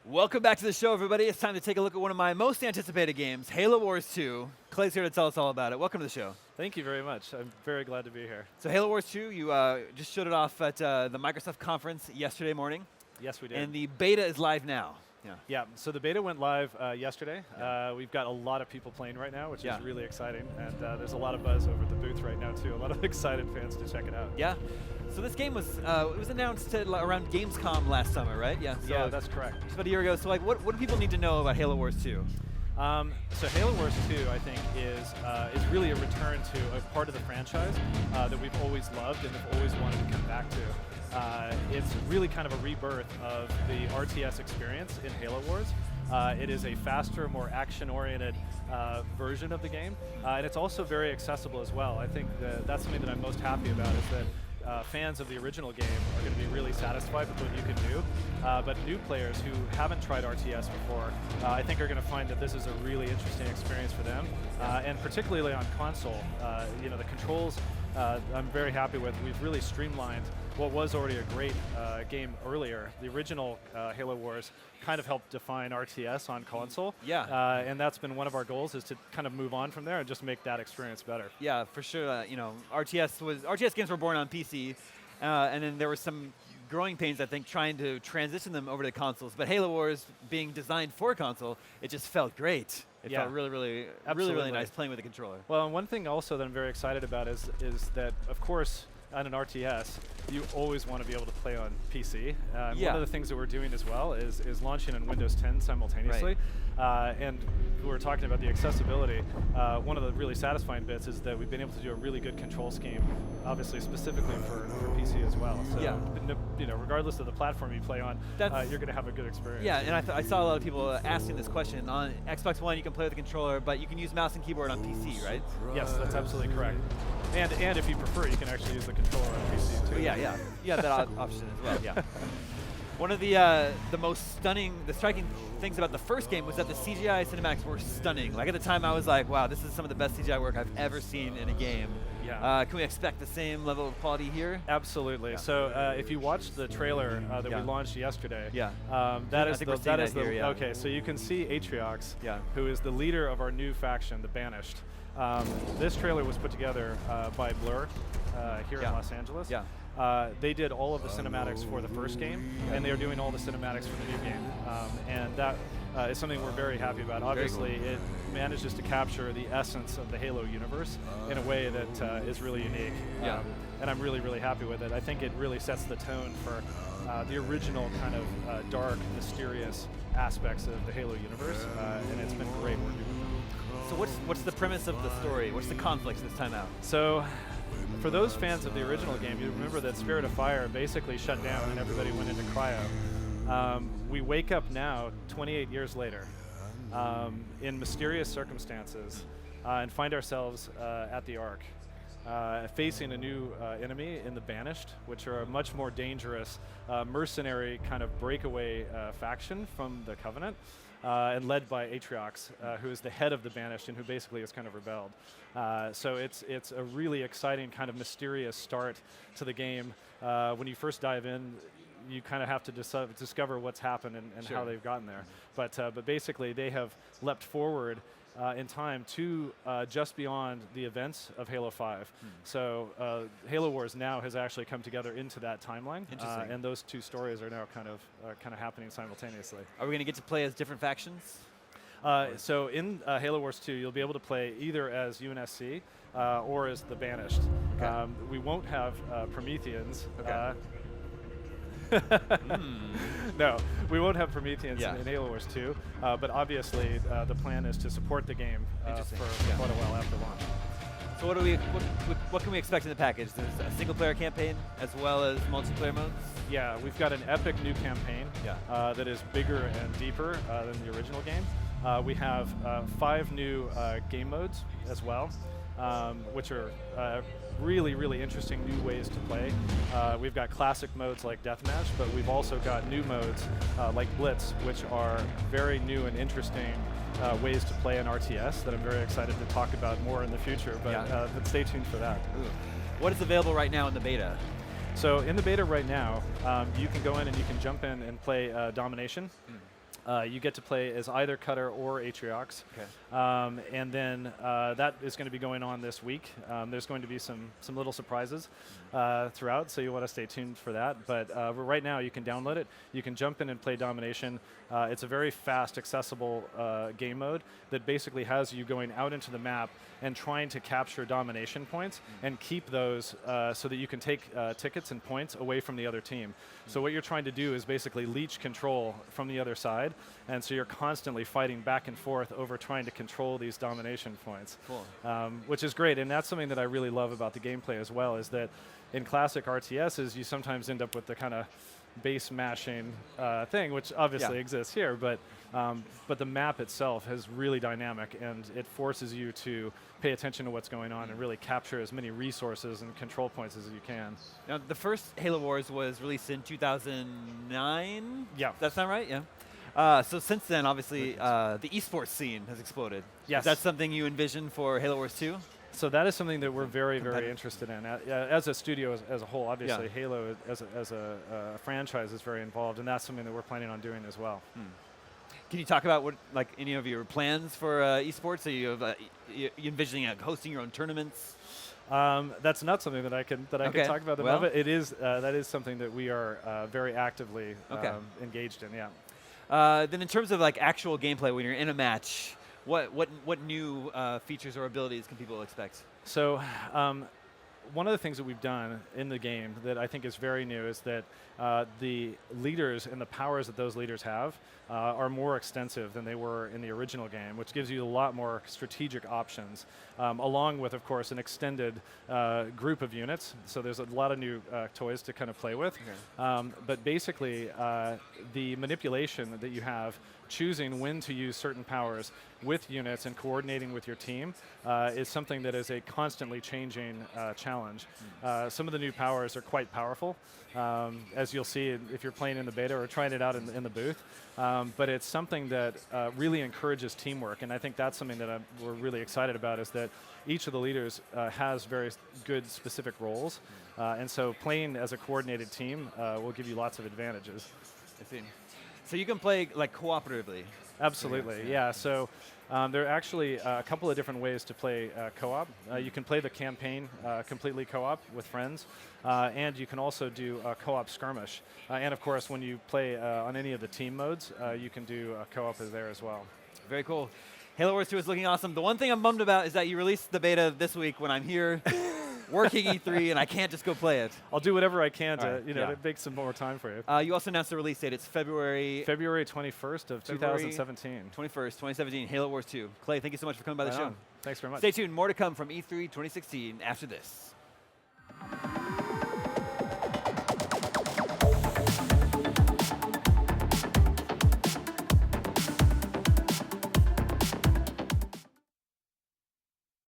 Welcome back to the show, everybody. It's time to take a look at one of my most anticipated games, Halo Wars 2. Clay's here to tell us all about it. Welcome to the show. Thank you very much. I'm very glad to be here. So Halo Wars 2, you just showed it off at the Microsoft conference yesterday morning. Yes, we did. And the beta is live now. Yeah, so the beta went live yesterday. We've got a lot of people playing right now, which is really exciting. And there's a lot of buzz over at the booth right now, too. A lot of excited fans to check it out. Yeah. So this game was it was announced around Gamescom last summer, right? Yeah. So Yeah, that's correct. just about a year ago. So like, what do people need to know about Halo Wars 2? So Halo Wars 2, I think, is really a return to a part of the franchise that we've always loved and have always wanted to come back to. It's really kind of a rebirth of the RTS experience in Halo Wars. It is a faster, more action-oriented version of the game, and it's also very accessible as well. I think that's something that I'm most happy about is that fans of the original game are going to be really satisfied with what you can do, but new players who haven't tried RTS before, I think are going to find that this is a really interesting experience for them, and particularly on console. The controls I'm very happy with. We've really streamlined what was already a great game earlier. The original Halo Wars kind of helped define RTS on console. Yeah. And that's been one of our goals, is to kind of move on from there and just make that experience better. Yeah, for sure. RTS games were born on PC, and then there were some growing pains, I think, trying to transition them over to consoles. But Halo Wars, being designed for console, it just felt great. It felt really nice playing with the controller. Well, and one thing also that I'm very excited about is that, of course, on an RTS, you always want to be able to play on PC. One of the things that we're doing as well is launching on Windows 10 simultaneously. And we were talking about the accessibility. One of the really satisfying bits is that we've been able to do a really good control scheme, obviously specifically for PC as well. So, regardless of the platform you play on, you're going to have a good experience. Yeah, and I saw a lot of people asking this question. On Xbox One, you can play with the controller, but you can use mouse and keyboard on PC, right? Yes, that's absolutely correct. And if you prefer, you can actually use the controller on PC too. Yeah, you have that option as well. Yeah. One of the striking things about the first game was that the CGI cinematics were stunning. Like at the time, I was like, wow, this is some of the best CGI work I've ever seen in a game. Yeah. Can we expect the same level of quality here? Absolutely. Yeah. So if you watched the trailer that we launched yesterday, okay. So you can see Atriox, who is the leader of our new faction, the Banished. This trailer was put together by Blur here in Los Angeles. Yeah. They did all of the cinematics for the first game, and they are doing all the cinematics for the new game. And that is something we're very happy about. Obviously, it manages to capture the essence of the Halo universe in a way that is really unique. And I'm really, really happy with it. I think it really sets the tone for the original kind of dark, mysterious aspects of the Halo universe, and it's been great working with them. So what's the premise of the story? What's the conflict this time out? So, for those fans of the original game, you remember that Spirit of Fire basically shut down and everybody went into cryo. We wake up now, 28 years later, in mysterious circumstances, and find ourselves at the Ark, facing a new enemy in the Banished, which are a much more dangerous mercenary kind of breakaway faction from the Covenant. And led by Atriox, who is the head of the Banished and who basically has kind of rebelled. So it's a really exciting kind of mysterious start to the game. When you first dive in, you kind of have to discover what's happened and how they've gotten there. But basically, they have leapt forward in time to just beyond the events of Halo 5. So Halo Wars now has actually come together into that timeline, and those two stories are now kind of happening simultaneously. Are we going to get to play as different factions? So in Halo Wars 2, you'll be able to play either as UNSC or as the Banished. Okay. We won't have Prometheans. Okay. No, we won't have Prometheans in Halo Wars 2, but obviously the plan is to support the game for quite a while after launch. So what can we expect in the package? There's a single-player campaign as well as multiplayer modes? Yeah, we've got an epic new campaign that is bigger and deeper than the original game. We have 5 new game modes as well, which are really, really interesting new ways to play. We've got classic modes like Deathmatch, but we've also got new modes like Blitz, which are very new and interesting ways to play an RTS that I'm very excited to talk about more in the future, but stay tuned for that. Ooh. What is available right now in the beta? So in the beta right now, you can go in and you can jump in and play Domination. You get to play as either Cutter or Atriox. Okay. And then that is going to be going on this week. There's going to be some little surprises throughout, so you want to stay tuned for that. But right now, you can download it. You can jump in and play Domination. It's a very fast, accessible game mode that basically has you going out into the map and trying to capture domination points and keep those so that you can take tickets and points away from the other team. So what you're trying to do is basically leech control from the other side, and so you're constantly fighting back and forth over trying to control these domination points. Cool. Which is great, and that's something that I really love about the gameplay as well, is that in classic RTSs, you sometimes end up with the kind of base mashing thing, which obviously exists here, but the map itself is really dynamic, and it forces you to pay attention to what's going on and really capture as many resources and control points as you can. Now, the first Halo Wars was released in 2009? Yeah. Does that sound right? Yeah. So since then, obviously, the esports scene has exploded. Yes. Is that something you envision for Halo Wars 2? So that is something that we're very, very interested in. As a studio as a whole, obviously, Halo as a franchise is very involved, and that's something that we're planning on doing as well. Can you talk about what, like, any of your plans for esports? Are you envisioning hosting your own tournaments? That's not something that I can talk about at the moment. It is that is something that we are very actively engaged in. Yeah. Then in terms of like actual gameplay, when you're in a match, what new features or abilities can people expect? So one of the things that we've done in the game that I think is very new is that the leaders and the powers that those leaders have are more extensive than they were in the original game, which gives you a lot more strategic options, along with, of course, an extended group of units. So there's a lot of new toys to kind of play with. Okay. But basically, the manipulation that you have, choosing when to use certain powers with units and coordinating with your team is something that is a constantly changing challenge. Some of the new powers are quite powerful, as you'll see if you're playing in the beta or trying it out in the booth. But it's something that really encourages teamwork, and I think that's something that we're really excited about, is that each of the leaders has very good specific roles, and so playing as a coordinated team will give you lots of advantages. I see. So you can play like cooperatively. Absolutely, yeah. So there are actually a couple of different ways to play co-op. You can play the campaign completely co-op with friends, and you can also do a co-op skirmish. And of course, when you play on any of the team modes, you can do a co-op there as well. Very cool. Halo Wars 2 is looking awesome. The one thing I'm bummed about is that you released the beta this week when I'm here working E3 and I can't just go play it. I'll do whatever I can to to make some more time for you. You also announced the release date. It's February 21st of 2017. 21st, 2017, Halo Wars 2. Clay, thank you so much for coming by the show. Thanks very much. Stay tuned. More to come from E3 2016 after this.